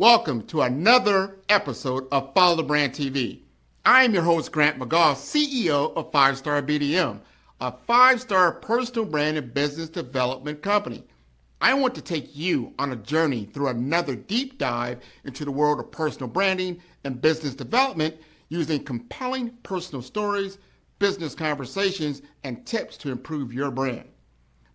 Welcome to another episode of Follow the Brand TV. I am your host, Grant McGaugh, CEO of 5-Star BDM, a 5-star personal brand and business development company. I want to take you on a journey through another deep dive into the world of personal branding and business development using compelling personal stories, business conversations, and tips to improve your brand.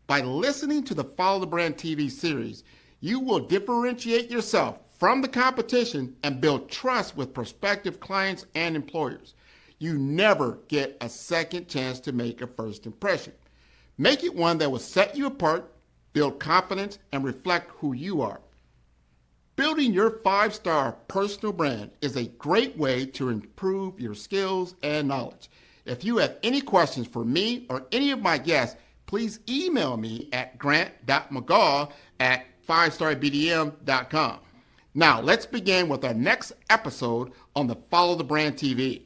By listening to the Follow the Brand TV series, you will differentiate yourself from the competition and build trust with prospective clients and employers. You never get a second chance to make a first impression. Make it one that will set you apart, build confidence, and reflect who you are. Building your 5-star personal brand is a great way to improve your skills and knowledge. If you have any questions for me or any of my guests, please email me at grant.mcgaugh@5starbdm.com. Now, let's begin with our next episode on the Follow the Brand TV.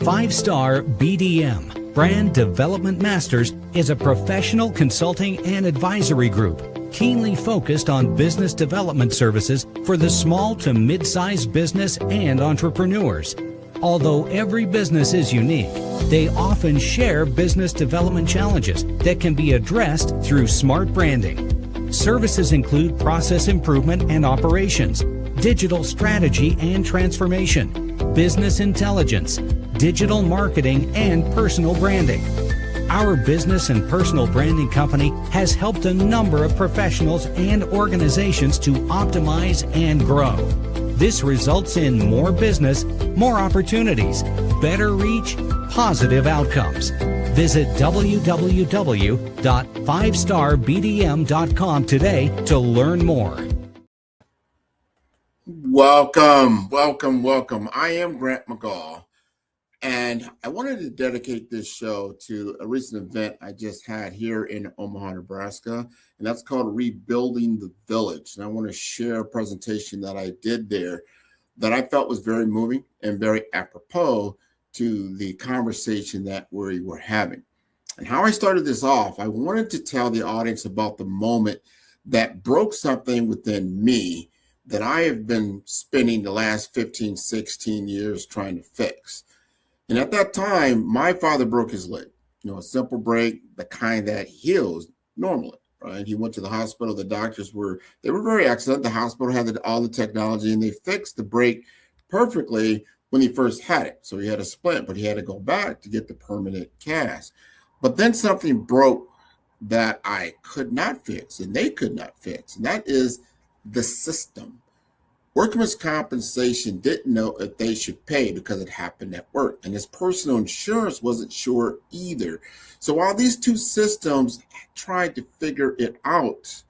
Five-Star BDM, Brand Development Masters, is a professional consulting and advisory group keenly focused on business development services for the small to mid-sized business and entrepreneurs. Although every business is unique, they often share business development challenges that can be addressed through smart branding. Services include process improvement and operations, digital strategy and transformation, business intelligence, digital marketing, and personal branding. Our business and personal branding company has helped a number of professionals and organizations to optimize and grow. This results in more business, more opportunities, better reach, positive outcomes. Visit www.5starbdm.com today to learn more. Welcome. I am Grant McGaugh, and I wanted to dedicate this show to a recent event I just had here in Omaha, Nebraska, and that's called Rebuilding the Village. And I want to share a presentation that I did there that I felt was very moving and very apropos to the conversation that we were having. And how I started this off, I wanted to tell the audience about the moment that broke something within me that I have been spending the last 15, 16 years trying to fix. And at that time, my father broke his leg, a simple break, the kind that heals normally, right? He went to the hospital. The doctors were very excellent. The hospital had all the technology, and they fixed the break perfectly when he first had it. So he had a splint, but he had to go back to get the permanent cast. But then something broke that I could not fix, and they could not fix, and that is the system. Workman's compensation didn't know if they should pay because it happened at work, and his personal insurance wasn't sure either. So while these two systems tried to figure it out,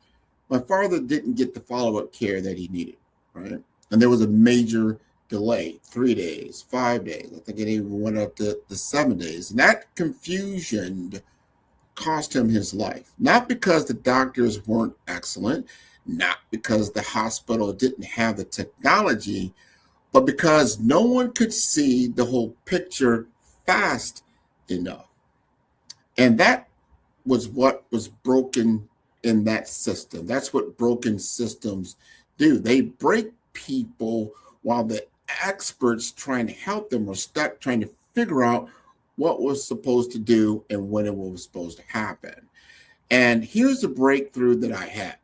my father didn't get the follow-up care that he needed, right? And there was a major delay, 3 days, 5 days. I think it even went up to 7 days. And that confusion cost him his life, not because the doctors weren't excellent, not because the hospital didn't have the technology, but because no one could see the whole picture fast enough. And that was what was broken in that system. That's what broken systems do. They break people while the experts trying to help them were stuck trying to figure out what was supposed to do and when it was supposed to happen. And here's the breakthrough that I had.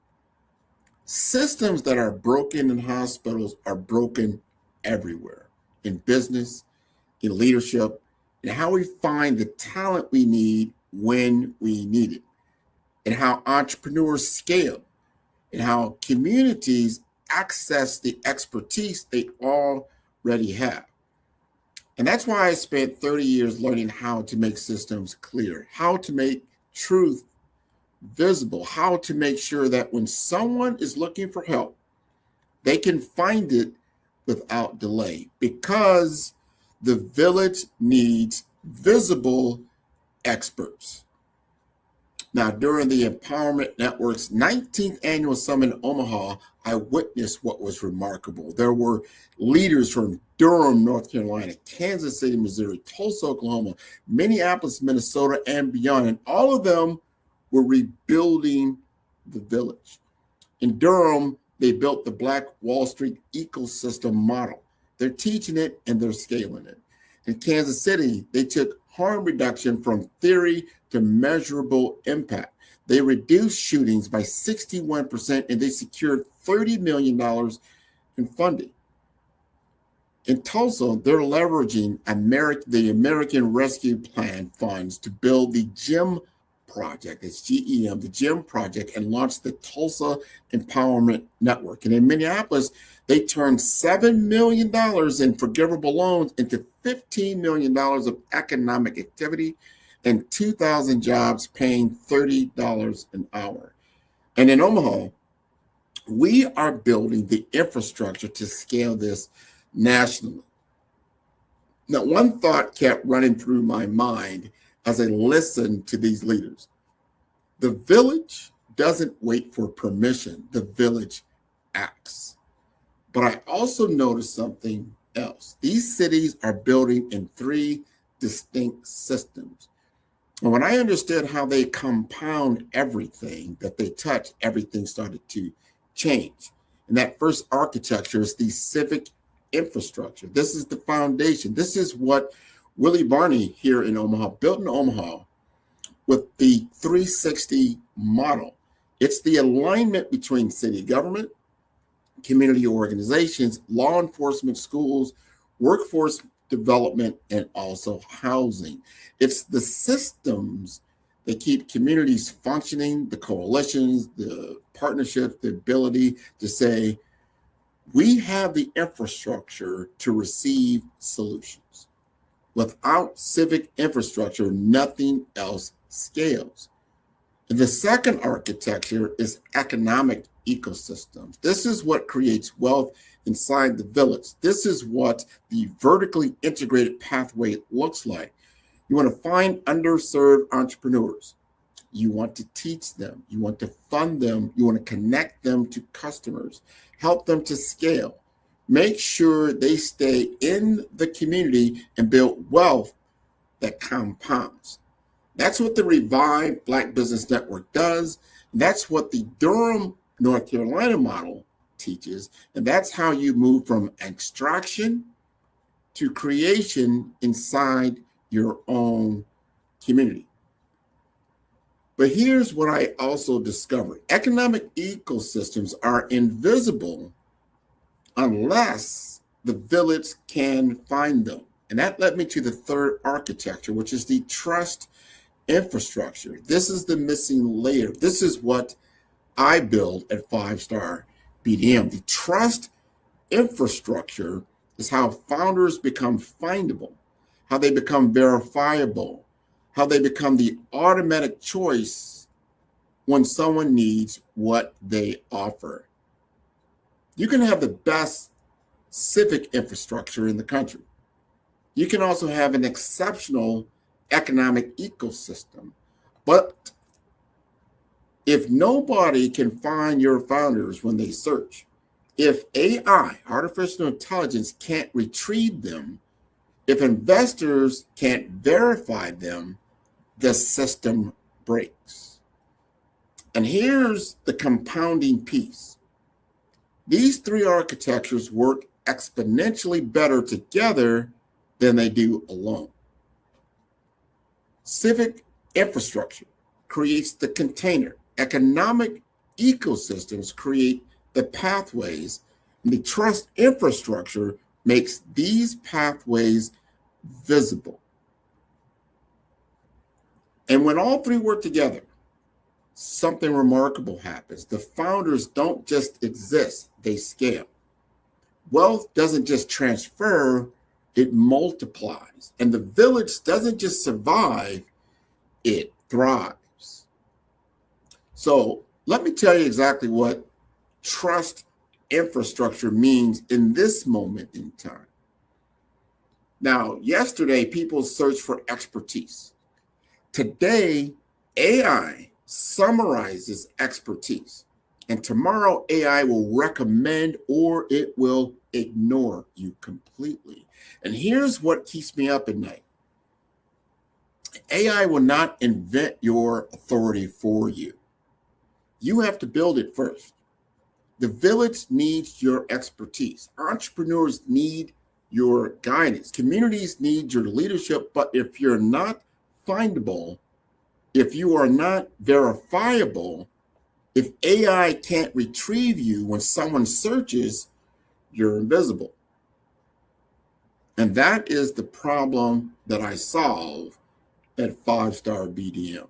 Systems that are broken in hospitals are broken everywhere, in business, in leadership, and how we find the talent we need when we need it, and how entrepreneurs scale, and how communities access the expertise they already have. And that's why I spent 30 years learning how to make systems clear, how to make truth visible, how to make sure that when someone is looking for help, they can find it without delay, because the village needs visible experts. Now, during the Empowerment Network's 19th annual summit in Omaha, I witnessed what was remarkable. There were leaders from Durham, North Carolina, Kansas City, Missouri, Tulsa, Oklahoma, Minneapolis, Minnesota, and beyond. And all of them were rebuilding the village. In Durham, they built the Black Wall Street ecosystem model. They're teaching it and they're scaling it. In Kansas City, they took harm reduction from theory to measurable impact. They reduced shootings by 61% and they secured $30 million in funding. In Tulsa, they're leveraging the American Rescue Plan funds to build the GEM project, it's GEM, the GEM project, and launch the Tulsa Empowerment Network. And in Minneapolis, they turned $7 million in forgivable loans into $15 million of economic activity and 2,000 jobs paying $30 an hour. And in Omaha, we are building the infrastructure to scale this nationally. Now, one thought kept running through my mind as I listened to these leaders. The village doesn't wait for permission, the village acts. But I also noticed something else. These cities are building in 3 distinct systems. And when I understood how they compound everything that they touch, everything started to change. And that first architecture is the civic infrastructure. This is the foundation. This is what Willie Barney here in Omaha built in Omaha with the 360 model. It's the alignment between city government, community organizations, law enforcement, schools, workforce development, and also housing. It's the systems that keep communities functioning, the coalitions, the partnerships, the ability to say, we have the infrastructure to receive solutions. Without civic infrastructure, nothing else scales. And the second architecture is economic ecosystems. This is what creates wealth inside the village. This is what the vertically integrated pathway looks like. You want to find underserved entrepreneurs. You want to teach them. You want to fund them. You want to connect them to customers, help them to scale. Make sure they stay in the community and build wealth that compounds. That's what the Revived Black Business Network does. That's what the Durham, North Carolina model teaches. And that's how you move from extraction to creation inside your own community. But here's what I also discovered. Economic ecosystems are invisible unless the village can find them. And that led me to the third architecture, which is the trust infrastructure. This is the missing layer. This is what I build at 5-Star BDM. The trust infrastructure is how founders become findable, how they become verifiable, how they become the automatic choice when someone needs what they offer. You can have the best civic infrastructure in the country. You can also have an exceptional economic ecosystem. But if nobody can find your founders when they search, if AI, artificial intelligence, can't retrieve them, if investors can't verify them, the system breaks. And here's the compounding piece. These 3 architectures work exponentially better together than they do alone. Civic infrastructure creates the container. Economic ecosystems create the pathways, and the trust infrastructure makes these pathways visible. And when all 3 work together, something remarkable happens. The founders don't just exist, they scale. Wealth doesn't just transfer, it multiplies. And the village doesn't just survive, it thrives. So let me tell you exactly what trust infrastructure means in this moment in time. Now, yesterday, people searched for expertise. Today, AI summarizes expertise. And tomorrow, AI will recommend or it will ignore you completely. And here's what keeps me up at night. AI will not invent your authority for you. You have to build it first. The village needs your expertise. Entrepreneurs need your guidance. Communities need your leadership. But if you're not findable, if you are not verifiable, if AI can't retrieve you when someone searches, you're invisible. And that is the problem that I solve at 5-Star BDM.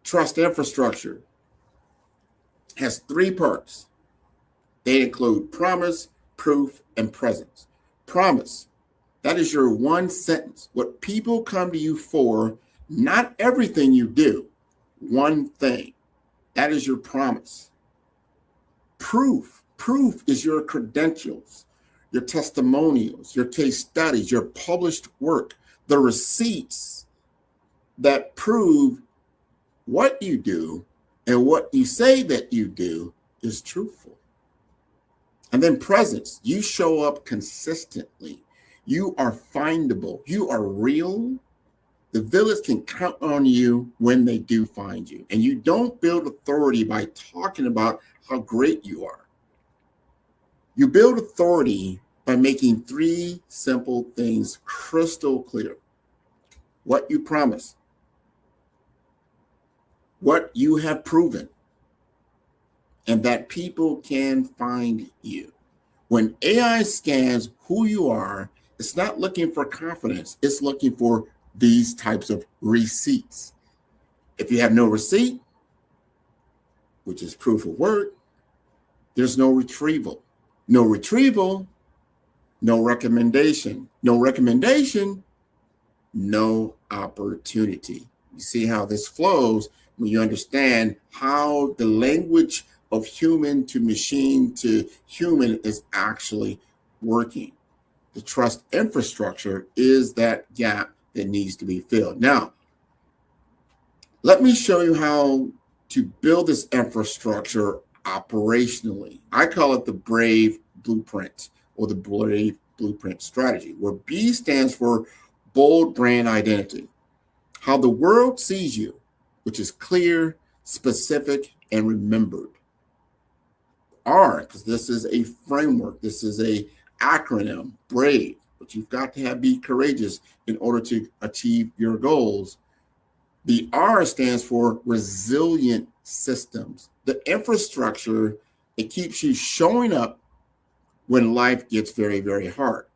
Trust infrastructure has 3 parts. They include promise, proof, and presence. Promise, that is your one sentence. What people come to you for, not everything you do, one thing. That is your promise. Proof is your credentials, your testimonials, your case studies, your published work, the receipts that prove what you do and what you say that you do is truthful. And then presence, you show up consistently. You are findable. You are real. The village can count on you when they do find you. And you don't build authority by talking about how great you are. You build authority by making 3 simple things crystal clear. What you promise, what you have proven, and that people can find you. When AI scans who you are, it's not looking for confidence. It's looking for these types of receipts. If you have no receipt, which is proof of work, there's no retrieval. No retrieval, no recommendation. No recommendation, no opportunity. You see how this flows when you understand how the language of human to machine to human is actually working. The trust infrastructure is that gap that needs to be filled. Now, let me show you how to build this infrastructure operationally. I call it the BRAVE blueprint or the BRAVE blueprint strategy, where B stands for bold brand identity. How the world sees you, which is clear, specific, and remembered. R, because this is a framework, this is a acronym, BRAVE, but you've got to be courageous in order to achieve your goals. The R stands for resilient systems, the infrastructure that keeps you showing up when life gets very, very hard.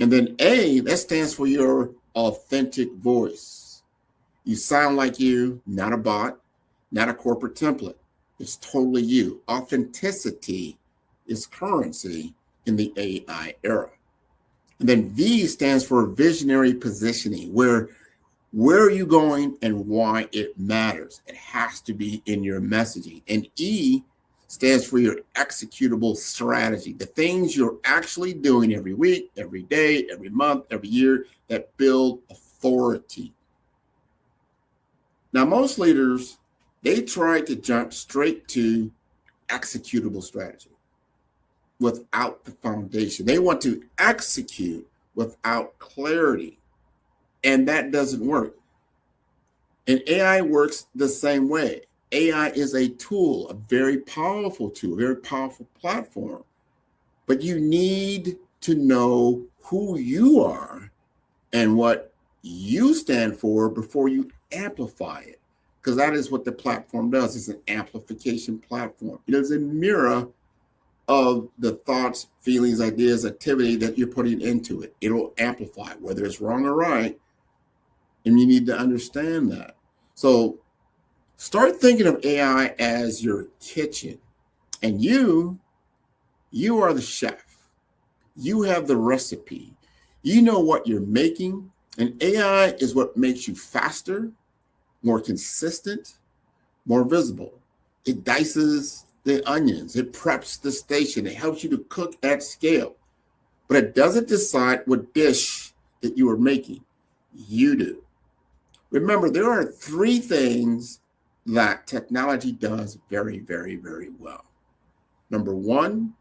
And then A, that stands for your authentic voice. You sound like you, not a bot, not a corporate template. It's totally you. Authenticity is currency in the AI era. And then V stands for visionary positioning, where are you going and why it matters. It has to be in your messaging. And E stands for your executable strategy, the things you're actually doing every week, every day, every month, every year that build authority. Now, most leaders, they try to jump straight to executable strategy without the foundation. They want to execute without clarity, and that doesn't work. And AI works the same way. AI is a tool, a very powerful tool, a very powerful platform, but you need to know who you are and what you stand for before you amplify it, because that is what the platform does. It's an amplification platform. It is a mirror of the thoughts, feelings, ideas, activity that you're putting into it. It'll amplify, whether it's wrong or right, and you need to understand that. So start thinking of AI as your kitchen, and you are the chef. You have the recipe. You know what you're making, and AI is what makes you faster, more consistent, more visible. It dices the onions. It preps the station. It helps you to cook at scale, but it doesn't decide what dish that you are making. You do. Remember, there are 3 things that technology does very, very, very well. Number one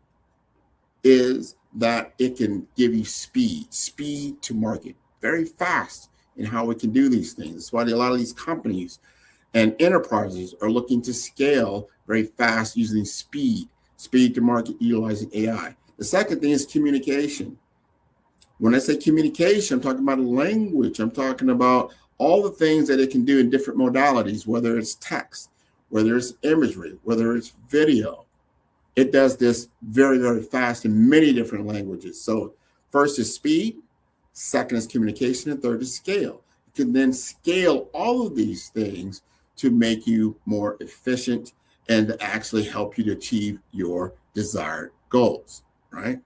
is that it can give you speed to market, very fast in how we can do these things. That's why a lot of these companies and enterprises are looking to scale very fast using speed to market, utilizing AI. The second thing is communication. When I say communication, I'm talking about language. I'm talking about all the things that it can do in different modalities, whether it's text, whether it's imagery, whether it's video. It does this very, very fast in many different languages. So first is speed, second is communication, and third is scale. You can then scale all of these things to make you more efficient and to actually help you to achieve your desired goals, right?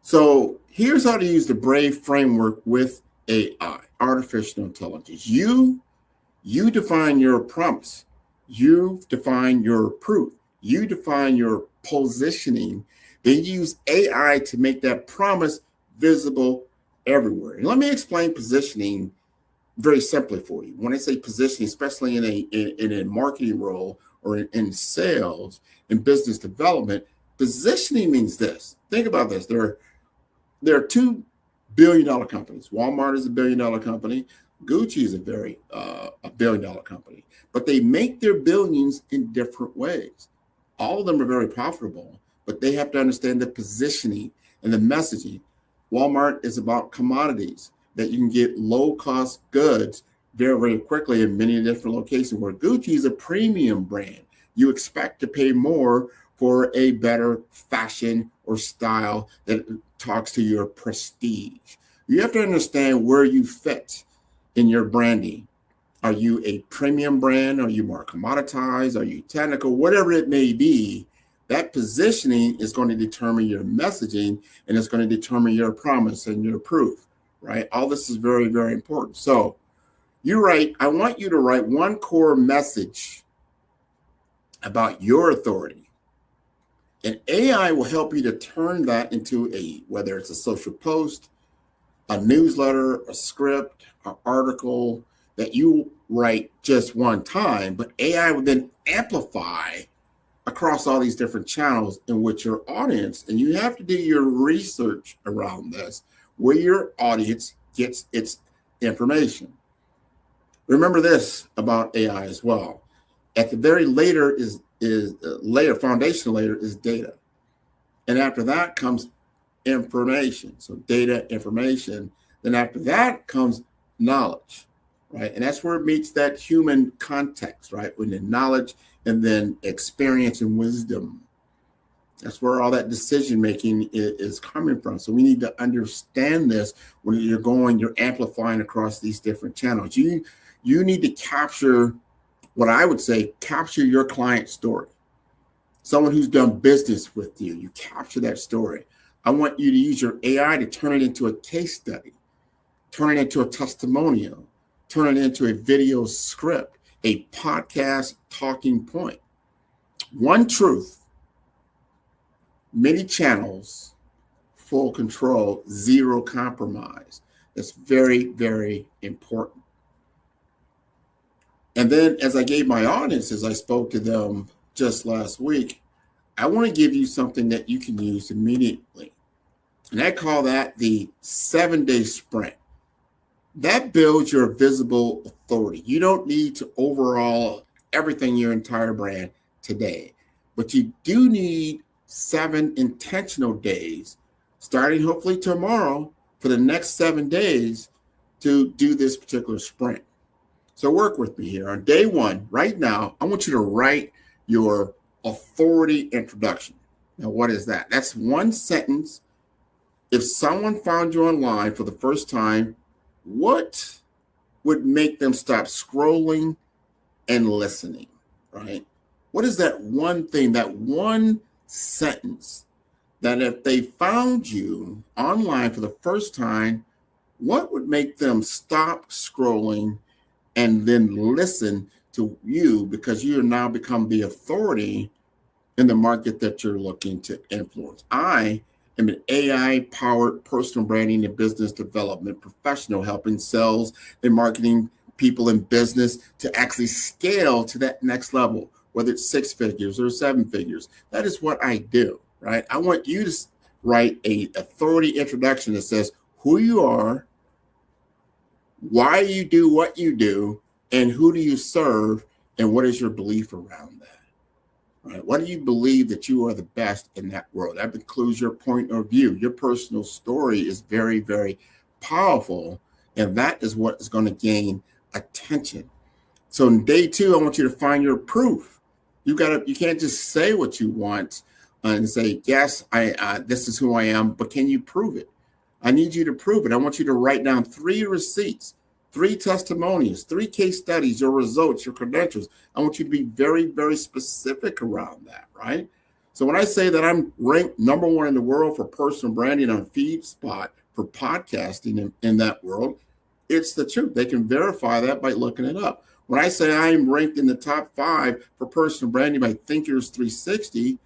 So here's how to use the BRAVE framework with AI, artificial intelligence. You define your promise. You define your proof. You define your positioning. Then use AI to make that promise visible everywhere. And let me explain positioning very simply for you. When I say positioning, especially in a marketing role or in sales and business development, positioning means this. Think about this. There are $2 billion companies. Walmart is a $1 billion company. Gucci is a $1 billion company. But they make their billions in different ways. All of them are very profitable, but they have to understand the positioning and the messaging. Walmart is about commodities that you can get low-cost goods very, very quickly in many different locations, where Gucci is a premium brand. You expect to pay more for a better fashion or style that talks to your prestige. You have to understand where you fit in your branding. Are you a premium brand? Are you more commoditized? Are you technical? Whatever it may be, that positioning is going to determine your messaging, and it's going to determine your promise and your proof, right? All this is very, very important. So I want you to write one core message about your authority. And AI will help you to turn that into whether it's a social post, a newsletter, a script, an article that you write just one time, but AI will then amplify across all these different channels in which your audience, and you have to do your research around this, where your audience gets its information. Remember this about AI as well. At the very foundation layer is data. And after that comes information. So data, information. Then after that comes knowledge, right? And that's where it meets that human context, right? When the knowledge and then experience and wisdom. That's where all that decision making is coming from. So we need to understand this when you're amplifying across these different channels. You need to capture your client story. Someone who's done business with you, you capture that story. I want you to use your AI to turn it into a case study, turn it into a testimonial, turn it into a video script, a podcast talking point. One truth, many channels, full control, zero compromise. That's very, very important. And then as I gave my audience, as I spoke to them just last week, I want to give you something that you can use immediately. And I call that the 7-day sprint. That builds your visible authority. You don't need to overhaul everything, your entire brand today, but you do need 7 intentional days, starting hopefully tomorrow, for the next 7 days to do this particular sprint. So work with me here. On day 1, right now, I want you to write your authority introduction. Now, what is that? That's one sentence. If someone found you online for the first time, what would make them stop scrolling and listening, right? What is that one thing, that one sentence that if they found you online for the first time, what would make them stop scrolling and then listen to you, because you have now become the authority in the market that you're looking to influence? I am an AI-powered personal branding and business development professional, helping sales and marketing people in business to actually scale to that next level, whether it's 6 figures or 7 figures. That is what I do, right? I want you to write a authority introduction that says who you are, why you do what you do, and who do you serve, and what is your belief around that, right? What do you believe that you are the best in that world? That includes your point of view. Your personal story is very, very powerful, and that is what is going to gain attention. So in day 2, I want you to find your proof. You can't just say what you want and say, yes, this is who I am, but can you prove it? I need you to prove it. I want you to write down 3 receipts, 3 testimonials, 3 case studies, your results, your credentials. I want you to be very, very specific around that, right? So when I say that I'm ranked number 1 in the world for personal branding on FeedSpot for podcasting in that world, it's the truth. They can verify that by looking it up. When I say I'm ranked in the top 5 for personal branding by Thinkers 360,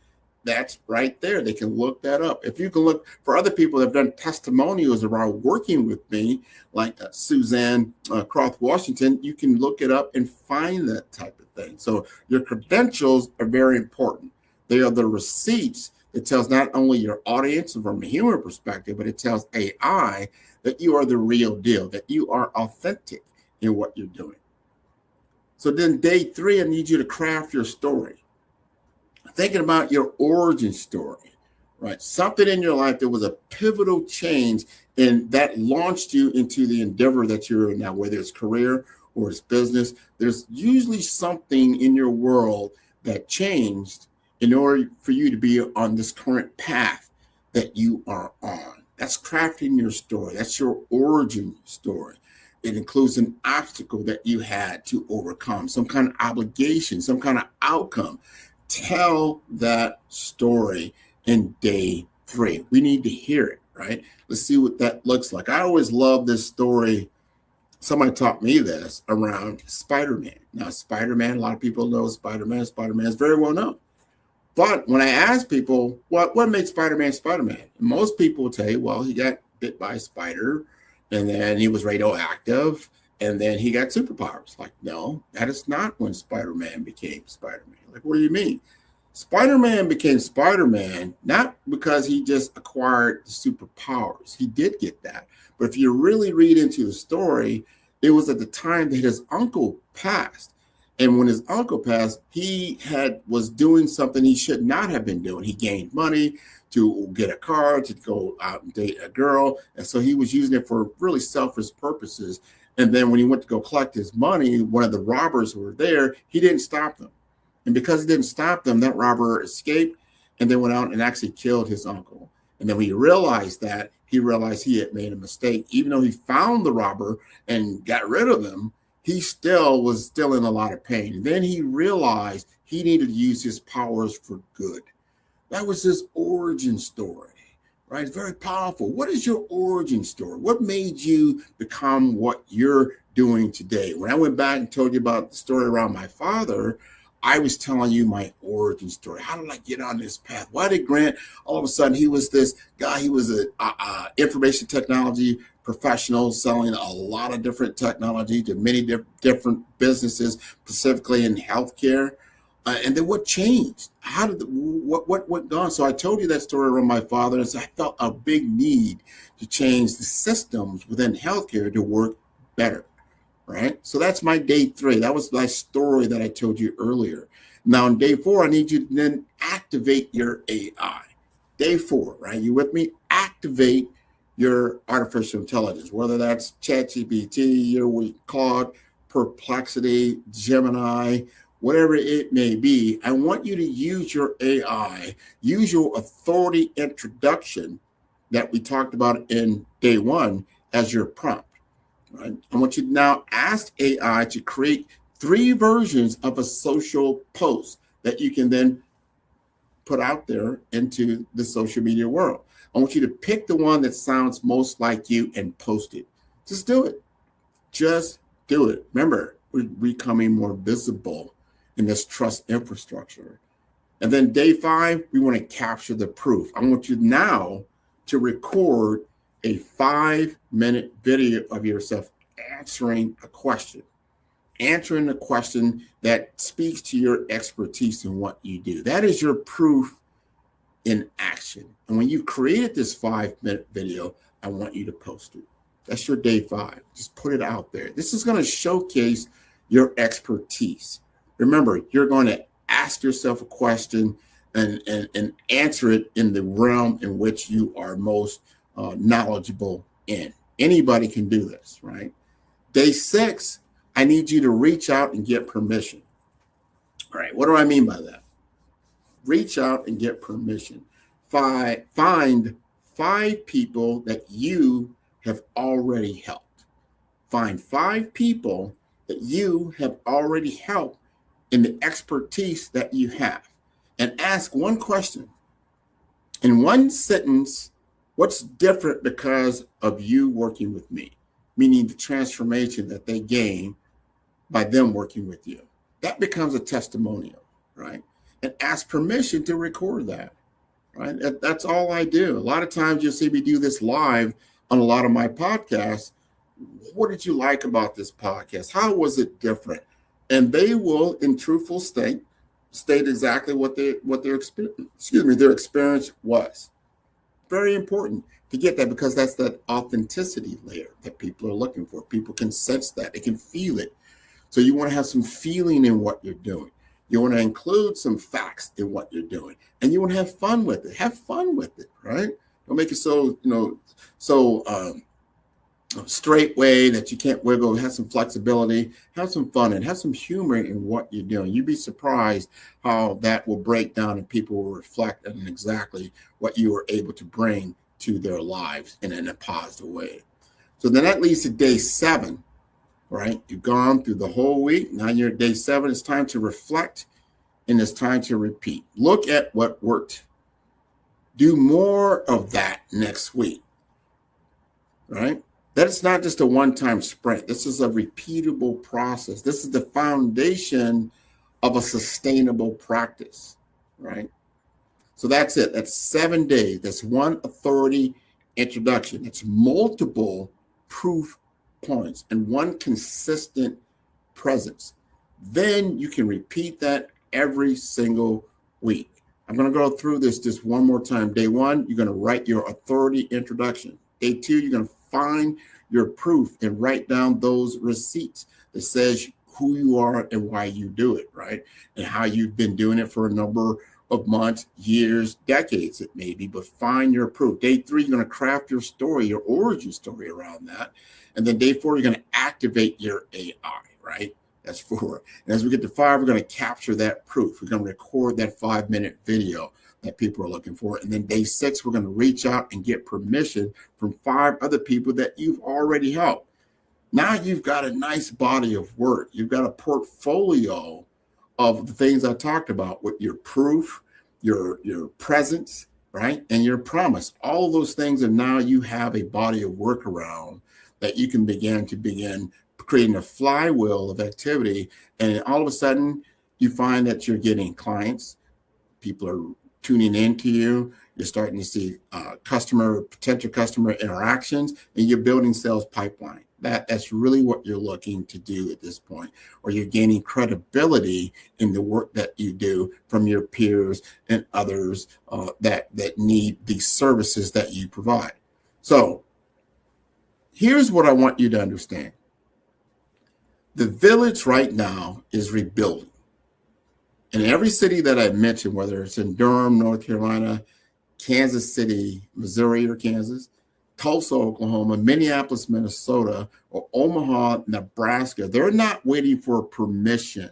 that's right there. They can look that up. If you can look for other people that have done testimonials around working with me, like Suzanne Croft Washington, you can look it up and find that type of thing. So your credentials are very important. They are the receipts that tells not only your audience from a human perspective, but it tells AI that you are the real deal, that you are authentic in what you're doing. So then day 3, I need you to craft your story. Thinking about your origin story, right? Something in your life that was a pivotal change and that launched you into the endeavor that you're in now, whether it's career or it's business. There's usually something in your world that changed in order for you to be on this current path that you are on. That's crafting your story. That's your origin story. It includes an obstacle that you had to overcome, some kind of obligation, some kind of outcome. Tell that story in day 3. We need to hear it, right? Let's see what that looks like. I always love this story. Somebody taught me this around Spider-Man. Now, Spider-Man, a lot of people know Spider-Man. Spider-Man is very well known. But when I ask people, what makes Spider-Man Spider-Man? Most people will tell you, well, he got bit by a spider, and then he was radioactive, and then he got superpowers. Like, no, that is not when Spider-Man became Spider-Man. Like, what do you mean? Spider-Man became Spider-Man not because he just acquired the superpowers. He did get that. But if you really read into the story, it was at the time that his uncle passed. And when his uncle passed, he was doing something he should not have been doing. He gained money to get a car, to go out and date a girl. And so he was using it for really selfish purposes. And then when he went to go collect his money, one of the robbers who were there, he didn't stop them. And because he didn't stop them, that robber escaped and then went out and actually killed his uncle. And then when he realized that, he realized he had made a mistake. Even though he found the robber and got rid of him, he was still in a lot of pain. And then he realized he needed to use his powers for good. That was his origin story, right? It's very powerful. What is your origin story? What made you become what you're doing today? When I went back and told you about the story around my father, I was telling you my origin story. How did I get on this path? Why did Grant, all of a sudden, he was this guy, he was an information technology professional selling a lot of different technology to many different businesses, specifically in healthcare. And then what changed? What went on? So I told you that story around my father, and so I felt a big need to change the systems within healthcare to work better. Right? So that's my day 3. That was my story that I told you earlier. Now on day 4, I need you to then activate your AI. Day 4, right? You with me? Activate your artificial intelligence, whether that's ChatGPT, your Claude, Perplexity, Gemini, whatever it may be. I want you to use your AI, use your authority introduction that we talked about in day 1 as your prompt. Right? I want you to now ask AI to create 3 versions of a social post that you can then put out there into the social media world. I want you to pick the one that sounds most like you and post it. Just do it. Just do it. Remember, we're becoming more visible in this trust infrastructure. And then day 5, we want to capture the proof. I want you now to record a 5-minute video of yourself answering a question. answering a question that speaks to your expertise in what you do. That is your proof in action. And when you've created this 5-minute video, I want you to post it. That's your day 5. Just put it out there. This is going to showcase your expertise. Remember, you're going to ask yourself a question and answer it in the realm in which you are most knowledgeable in. Anybody can do this, right? Day 6, I need you to reach out and get permission. All right, what do I mean by that? Reach out and get permission. Find 5 people that you have already helped. Find 5 people that you have already helped in the expertise that you have. And ask one question. In one sentence, what's different because of you working with me? Meaning the transformation that they gain by them working with you. That becomes a testimonial, right? And ask permission to record that, right? That's all I do. A lot of times you'll see me do this live on a lot of my podcasts. What did you like about this podcast? How was it different? And they will, in truthful state exactly what their experience was. Very important to get that, because that's that authenticity layer that people are looking for. People can sense that. They can feel it. So you want to have some feeling in what you're doing. You want to include some facts in what you're doing, and you want to have fun with it. Have fun with it, right? Don't make it so straight way that you can't wiggle. Have some flexibility. Have some fun and have some humor in what you're doing. You'd be surprised how that will break down, and people will reflect on exactly what you were able to bring to their lives in a positive way. So then that leads to day 7. Right? You've gone through the whole week. Now you're at day 7. It's time to reflect, and it's time to repeat. Look at what worked. Do more of that next week. Right? That's not just a one-time sprint. This is a repeatable process. This is the foundation of a sustainable practice. Right? So that's it. That's 7 days. That's one authority introduction. It's multiple proof points and one consistent presence. Then you can repeat that every single week. I'm going to go through this just one more time. Day 1, you're going to write your authority introduction. Day 2, you're going to find your proof and write down those receipts that says who you are and why you do it, right? And how you've been doing it for a number of months, years, decades it may be, but find your proof. Day 3, you're going to craft your story, your origin story around that. And then day 4, you're going to activate your AI, right? That's 4. And as we get to 5, we're going to capture that proof. We're going to record that 5-minute video that people are looking for. And then day 6, we're going to reach out and get permission from 5 other people that you've already helped. Now you've got a nice body of work. You've got a portfolio of the things I talked about with your proof, your presence, right? And your promise. All of those things, and now you have a body of work around that you can begin creating a flywheel of activity. And all of a sudden, you find that you're getting clients. People are tuning into you. You're starting to see potential customer interactions, and you're building sales pipeline. That's really what you're looking to do at this point, or you're gaining credibility in the work that you do from your peers and others that need the services that you provide. So here's what I want you to understand. The village right now is rebuilding. In every city that I mentioned, whether it's in Durham, North Carolina, Kansas City, Missouri or Kansas, Tulsa, Oklahoma, Minneapolis, Minnesota, or Omaha, Nebraska, they're not waiting for permission.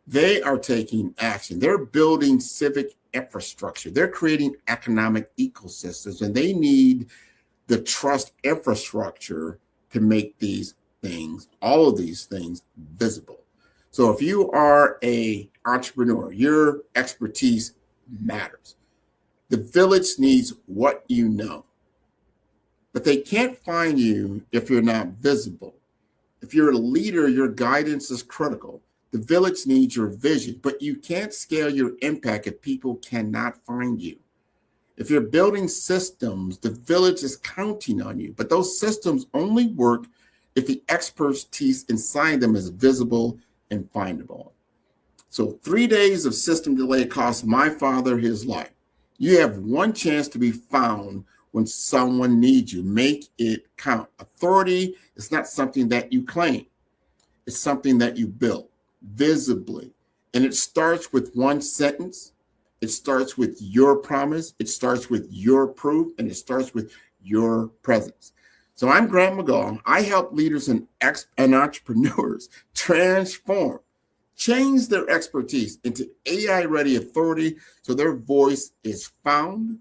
They are taking action. They're building civic infrastructure. They're creating economic ecosystems, and they need the trust infrastructure to make these things, all of these things, visible. So if you are an entrepreneur, your expertise matters. The village needs what you know, but they can't find you if you're not visible. If you're a leader, your guidance is critical. The village needs your vision, but you can't scale your impact if people cannot find you. If you're building systems, the village is counting on you, but those systems only work if the expertise inside them is visible and findable. So 3 days of system delay cost my father his life. You have one chance to be found when someone needs you. Make it count. Authority is not something that you claim. It's something that you build visibly. And it starts with one sentence. It starts with your promise. It starts with your proof. And it starts with your presence. So I'm Grant McGaugh. I help leaders and entrepreneurs transform, change their expertise into AI-ready authority so their voice is found,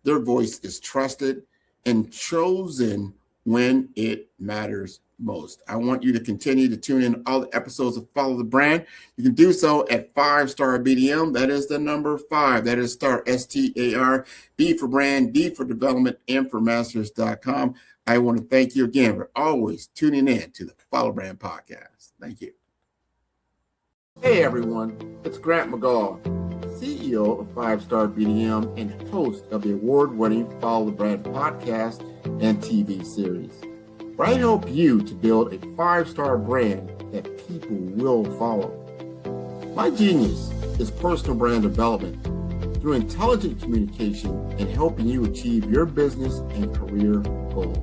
their voice is trusted, and chosen when it matters most. I want you to continue to tune in all the episodes of Follow the Brand. You can do so at 5-star BDM. That is the number 5. That is star STAR, B for brand, D for development, M for masters.com. I want to thank you again for always tuning in to the Follow Brand podcast. Thank you. Hey everyone, it's Grant McGaugh, CEO of 5-Star BDM and host of the award-winning Follow the Brand podcast and TV series, where I help you to build a 5-star brand that people will follow. My genius is personal brand development through intelligent communication and helping you achieve your business and career goals.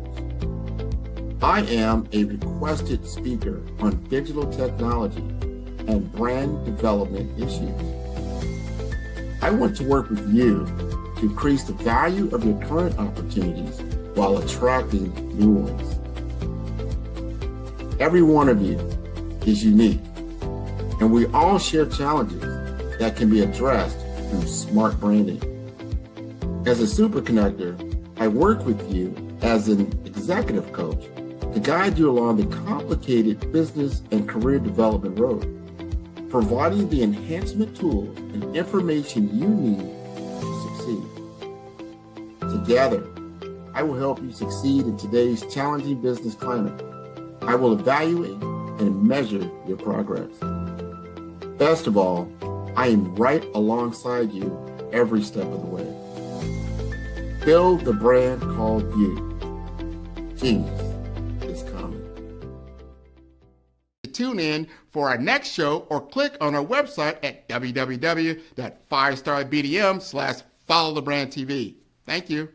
I am a requested speaker on digital technology and brand development issues. I want to work with you to increase the value of your current opportunities while attracting new ones. Every one of you is unique, and we all share challenges that can be addressed through smart branding. As a super connector, I work with you as an executive coach to guide you along the complicated business and career development road, providing the enhancement tools and information you need to succeed. Together, I will help you succeed in today's challenging business climate. I will evaluate and measure your progress. Best of all, I am right alongside you every step of the way. Build the brand called you. Genius is coming. Tune in for our next show or click on our website at www.5starbdm/followthebrandtv. Thank you.